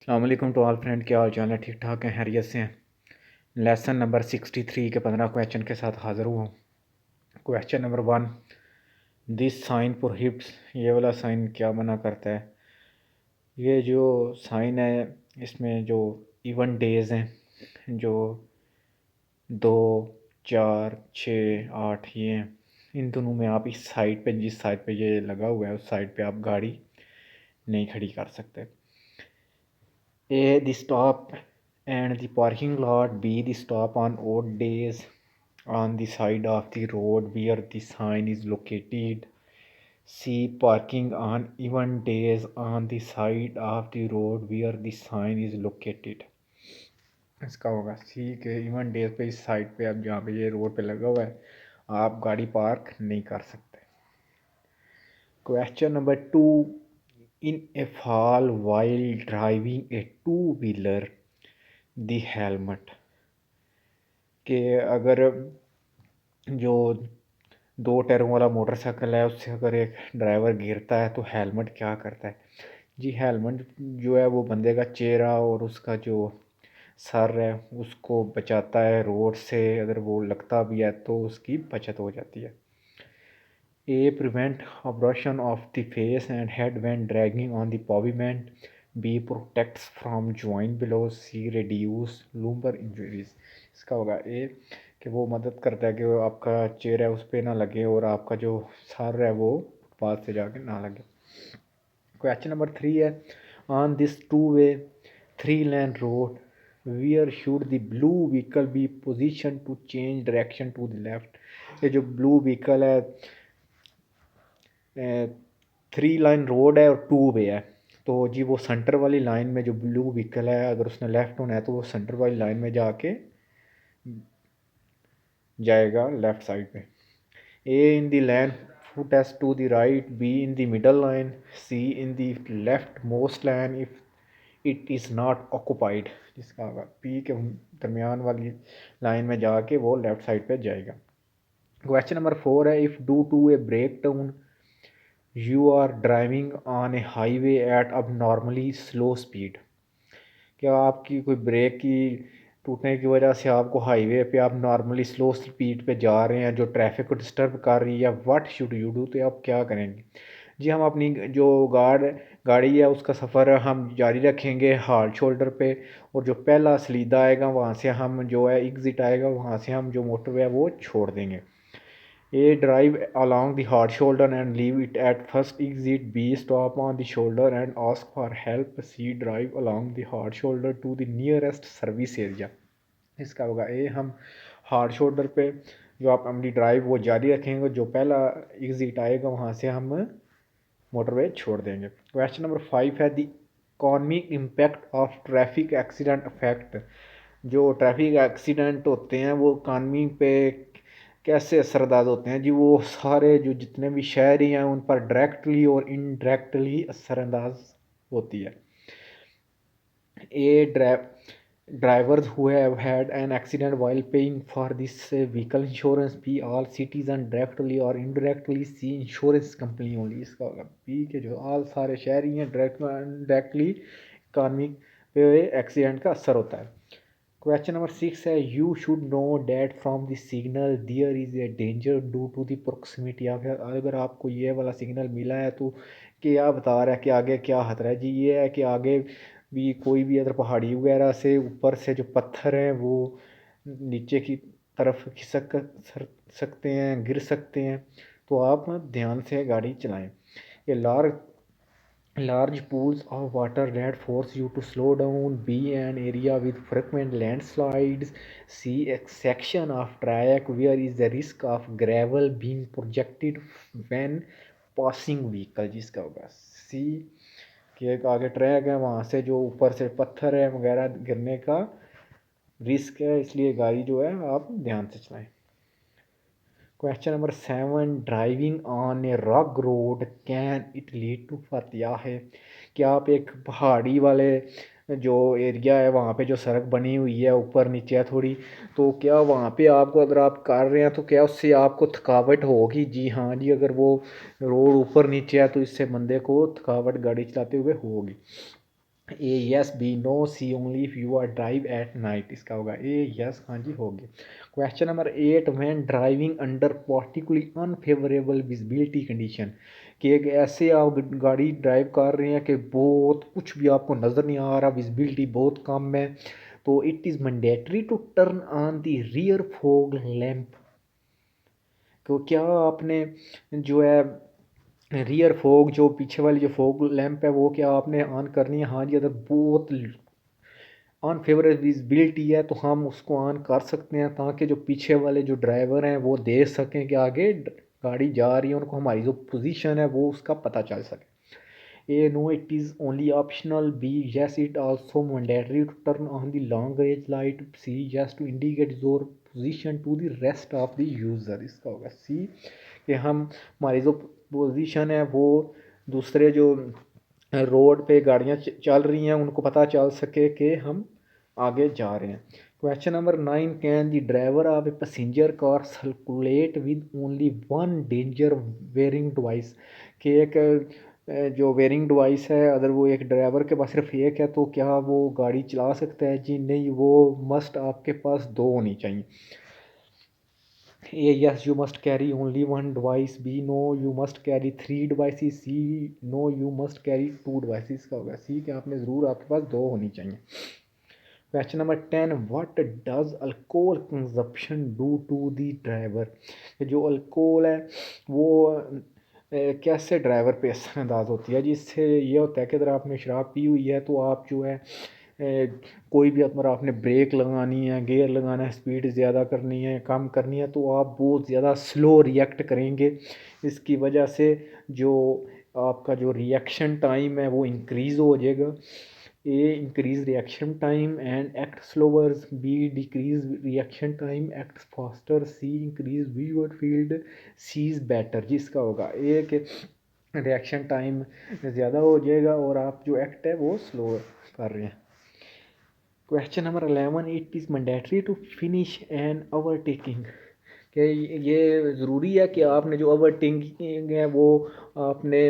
अस्सलामुअलैकुम to all friend, क्या हाल चाल है? ठीक ठाक हैं, खैरियत से हैं। लेसन नंबर 63 के 15 क्वेश्चन के साथ हाज़िर हुआ हूँ। Question number 1, this sign prohibits, ये वाला साइन क्या मना करता है? ये जो साइन है इसमें जो इवन डेज़ हैं, जो 2, 4, 6, 8 ये हैं, इन दोनों में आप इस साइड पे, जिस साइड पे ये लगा हुआ है उस साइड पे आप गाड़ी नहीं खड़ी कर सकते। A, the stop and the parking lot. B, the stop on odd days on the side of the road where the sign is located. C, parking on even days on the side of the road where the sign is located. इसका होगा सी के even days पे इस side पे, अब जहाँ पे ये रोड पे लगा हुआ है आप गाड़ी पार्क नहीं कर सकते। Question number 2, in a fall while driving a two-wheeler, the helmet, कि अगर जो 2 टायरों वाला मोटरसाइकिल है उससे अगर एक ड्राइवर गिरता है तो हेलमेट क्या करता है? जी, हेलमेट जो है वो बंदे का चेहरा और उसका जो सर है उसको बचाता है रोड से, अगर वो लगता भी है तो उसकी बचत हो जाती है। A, prevent abrasion of the face and head when dragging on the pavement. B, protects from joint below. C, reduce lumbar injuries. इसका होगा A, कि वो मदद करता है कि वो आपका चेहरा है उस पर ना लगे और आपका जो सर है वो फुटपाथ से जाके ना लगे। क्वेश्चन नंबर 3 है, on this two way 3 lane road where should the blue vehicle be position to change direction to the left. ये जो ब्लू व्हीकल है 3 लाइन रोड है और 2 वे है, तो जी वो सेंटर वाली लाइन में जो ब्लू व्हीकल है अगर उसने लेफ़्ट होना है तो वो सेंटर वाली लाइन में जाके जाएगा लेफ़्ट साइड पे। A in the lane furthest to the right, B in the middle line, C in the leftmost line if it is not occupied. जिसका होगा पी के दरमियान वाली लाइन में जाके वो लेफ़्ट साइड पे जाएगा। क्वेश्चन नंबर 4 है, if due to a breakdown you are driving on a highway at abnormally slow speed, क्या आपकी कोई ब्रेक की टूटने की वजह से आपको हाईवे पे आप नॉर्मली स्लो स्पीड पे जा रहे हैं जो ट्रैफिक को डिस्टर्ब कर रही है, व्हाट शुड यू डू, तो आप क्या करेंगे? जी, हम अपनी जो गाड़ी है उसका सफ़र हम जारी रखेंगे हार्ड शोल्डर पे, और जो पहला सलीदा आएगा वहाँ से हम जो है एग्ज़िट आएगा वहाँ से हम जो मोटरवे है वो छोड़ देंगे। A, drive along the hard shoulder and leave it at first exit. B, stop on the shoulder and ask for help. C, drive along the hard shoulder to the nearest service area. इसका होगा A, हम hard shoulder पे जो आप अपनी drive वो जारी रखेंगे, जो पहला एग्ज़िट आएगा वहाँ से हम मोटरवे छोड़ देंगे। क्वेश्चन नंबर 5 है, the economic impact of traffic accident affect, जो ट्रैफिक एक्सीडेंट होते हैं वो इकानमी पे कैसे असरअंदाज होते हैं? जी, वो सारे जो जितने भी शहरी हैं उन पर डायरेक्टली और इनडायरेक्टली असरअंदाज होती है। ए, drivers who have had an accident while paying for this vehicle insurance. B, all citizens directly or indirectly. C, insurance company only. इसका होगा B, के जो all सारे शहरी हैं डायरेक्टली इकानमी पे एक्सीडेंट का असर होता है। क्वेश्चन नंबर 6 है, you should know that from the signal there is a danger due to the proximity. अगर आपको ये वाला सिग्नल मिला है तो क्या बता रहा है कि आगे क्या खतरा है? जी, ये है कि आगे भी कोई भी अगर पहाड़ी वगैरह से ऊपर से जो पत्थर हैं वो नीचे की तरफ खिसक सकते हैं, गिर सकते हैं, तो आप ध्यान से गाड़ी चलाएं। ये large pools of water that force you to slow down. B, an area with frequent landslides. C, a section of track where is the risk of gravel being projected when passing vehicle। जिसका होगा C, कि एक आगे track है वहाँ से जो ऊपर से पत्थर है वगैरह गिरने का रिस्क है, इसलिए गाड़ी जो है आप ध्यान से चलाएं। Question number 7, driving on a rock road can it lead to fatigue है, क्या आप एक पहाड़ी वाले जो एरिया है वहाँ पे जो सड़क बनी हुई है ऊपर नीचे है थोड़ी, तो क्या वहाँ पे आपको अगर आप कर रहे हैं तो क्या उससे आपको थकावट होगी? जी हाँ जी, अगर वो रोड ऊपर नीचे है तो इससे बंदे को थकावट गाड़ी चलाते हुए होगी। A yes, B no, C only if you are drive at night. इसका होगा ए यस, हाँ जी हो गया। Question number 8, when driving under particularly unfavourable visibility condition, कि एक ऐसे आप गाड़ी ड्राइव कर रहे हैं कि बहुत कुछ भी आपको नज़र नहीं आ रहा, विजिबिलिटी बहुत कम है, तो it is mandatory to turn on the rear fog lamp. तो क्या आपने जो है रियर फोग, जो पीछे वाली जो फोग लैंप है, वो क्या आपने ऑन करनी है? हाँ जी, अगर बहुत अनफेवरेबल विजिबिलिटी है तो हम उसको ऑन कर सकते हैं, ताकि जो पीछे वाले जो ड्राइवर हैं वो देख सकें कि आगे गाड़ी जा रही है, उनको हमारी जो पोजीशन है वो उसका पता चल सके। A, no, it is only optional. B, yes, it also mandatory to turn on the long range light. C, yes, to indicate your position to the rest of the user। इसका होगा C, कि हम हमारी जो position है वो दूसरे जो रोड पे गाड़ियाँ चल रही हैं उनको पता चल सके कि हम आगे जा रहे हैं। Question number 9, can the driver of a passenger car circulate with only one danger wearing device, कि एक जो वेयरिंग डिवाइस है अगर वो एक ड्राइवर के पास सिर्फ एक है तो क्या वो गाड़ी चला सकता है? जी नहीं, वो मस्ट आपके पास दो होनी चाहिए। A, yes, you must carry only one device. B, no, you must carry three devices. C, no, you must carry two devices। का होगा C, कि आपने ज़रूर आपके पास दो होनी चाहिए। Question number 10, what does alcohol consumption do to the driver, जो अल्कोहल है वो कैसे ड्राइवर पे असरअंदाज होती है? जिससे ये होता है कि अगर आपने शराब पी हुई है तो आप जो है कोई भी अगर आपने ब्रेक लगानी है, गियर लगाना है, स्पीड ज़्यादा करनी है, कम करनी है, तो आप बहुत ज़्यादा स्लो रिएक्ट करेंगे। इसकी वजह से जो आपका जो रिएक्शन टाइम है वो इंक्रीज़ हो जाएगा। A, increase reaction time and act slower. B, decrease reaction time act faster. C, increase visual field, C is better. जिसका होगा ए, कि रिएक्शन टाइम ज़्यादा हो जाएगा और आप जो एक्ट है वो स्लो कर रहे हैं। Question number 11, it is mandatory to finish an overtaking, कि ये ज़रूरी है कि आपने जो ओवरटेकिंग है वो आपने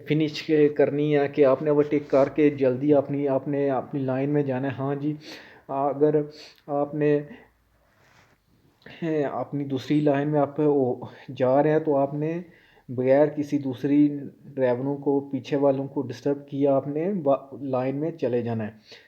फिनिश करनी है, कि आपने ओवरटेक करके जल्दी अपनी आपने अपनी लाइन में जाना है। हाँ जी, अगर आपने अपनी दूसरी लाइन में आप जा रहे हैं तो आपने बगैर किसी दूसरी ड्राइवरों को, पीछे वालों को डिस्टर्ब किया, आपने लाइन में चले जाना है।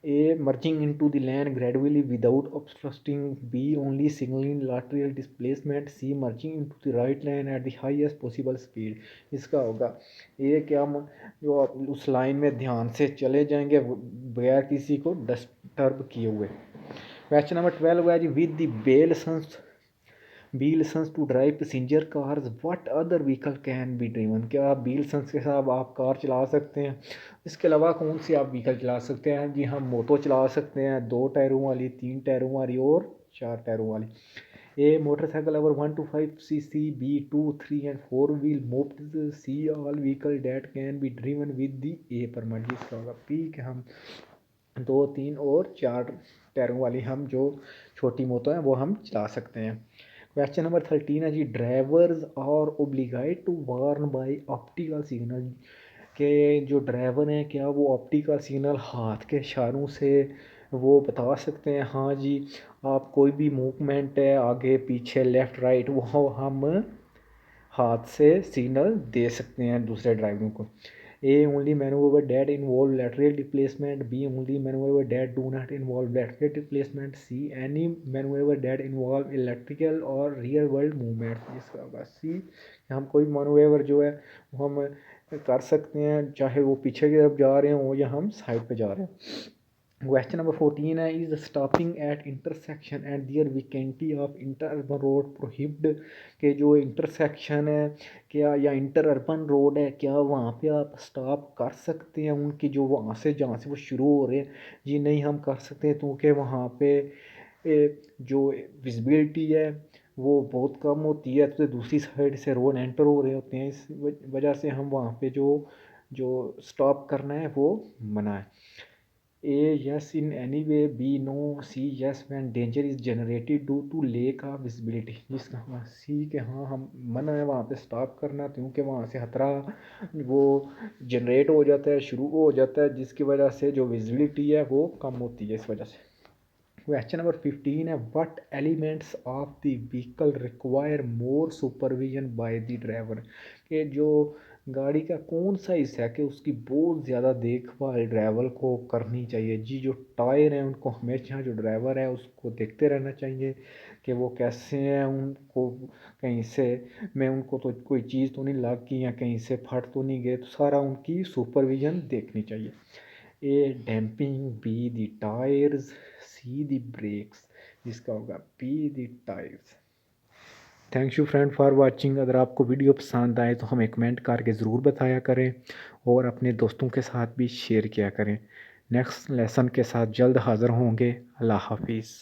A, merging into the lane gradually without obstructing. B, only signaling lateral displacement. C, merging into the right lane at the highest possible speed। इसका होगा A, कि हम जो उस लाइन में ध्यान से चले जाएंगे बगैर किसी को डिस्टर्ब किए हुए। क्वेश्चन नंबर 12 है जी, with the bell B licence to drive passenger cars what other vehicle can be driven, क्या आप बी लाइसेंस के साथ आप कार चला सकते हैं? इसके अलावा कौन सी आप व्हीकल चला सकते हैं? जी, हम मोटो चला सकते हैं, 2 टायरों वाली, 3 टायरों वाली और 4 टायरों वाली। A, motorcycle over 1 to 5 cc। B, 2, 3 and 4 wheel mopeds। C, all vehicle that can be driven with the A permit. जिसका होगा पी, कि हम 2, 3 और 4 टायरों वाली हम जो छोटी मोटो हैं वो हम चला सकते हैं। क्वेश्चन नंबर 13 है जी, drivers are obliged to warn by optical signal, के जो ड्राइवर हैं क्या वो ऑप्टिकल सिग्नल हाथ के इशारों से वो बता सकते हैं? हाँ जी, आप कोई भी मूवमेंट है आगे पीछे लेफ़्ट राइट वो हम हाथ से सिग्नल दे सकते हैं दूसरे ड्राइवरों को। A, only manoeuvre that involve lateral displacement. B, only manoeuvre that do not involve lateral displacement. C, any manoeuvre that involve electrical और रियल वर्ल्ड मूवमेंट। इसका होगा सी, हम कोई मैनूवर जो है वो हम कर सकते हैं, चाहे वो पीछे की तरफ जा रहे हों या हम साइड पे जा रहे हैं। क्वेश्चन नंबर 14 है, is stopping at intersection at their vicinity of interurban road prohibited, के जो इंटरसेक्शन है क्या या इंटर अर्बन रोड है क्या वहाँ पे आप स्टॉप कर सकते हैं उनकी, जो वहाँ से जहाँ से वो शुरू हो रहे हैं? जी नहीं, हम कर सकते हैं, क्योंकि वहाँ पे जो विजिबिलिटी है वो बहुत कम होती है, तो दूसरी साइड से रोड एंटर हो रहे होते हैं, इस वजह से हम वहाँ पे जो जो स्टॉप करना है वो मना है। A, yes in any way. B, no. C, yes when danger is generated due to lack of visibility. जिसका हाँ सी के हाँ हम मना है वहाँ पे स्टॉप करना, क्योंकि वहाँ से खतरा वो जनरेट हो जाता है, शुरू हो जाता है, जिसकी वजह से जो विजिबिलिटी है वो कम होती है इस वजह से। क्वेश्चन नंबर 15 है, what elements of the vehicle require more supervision by the driver. कि जो गाड़ी का कौन सा हिस्सा है कि उसकी बहुत ज़्यादा देखभाल ड्राइवर को करनी चाहिए जी। जो टायर हैं उनको हमेशा जो ड्राइवर है उसको देखते रहना चाहिए कि वो कैसे हैं, उनको कहीं से मैं उनको तो कोई चीज़ तो नहीं लग गई या कहीं से फट तो नहीं गए, तो सारा उनकी सुपरविजन देखनी चाहिए। A damping, B the tyres, C the brakes. जिसका होगा B the tyres. Thank you friend for watching. अगर आपको वीडियो पसंद आए तो हमें कमेंट करके ज़रूर बताया करें और अपने दोस्तों के साथ भी शेयर किया करें। नेक्स्ट लेसन के साथ जल्द हाज़िर होंगे। अल्लाह हाफिज़।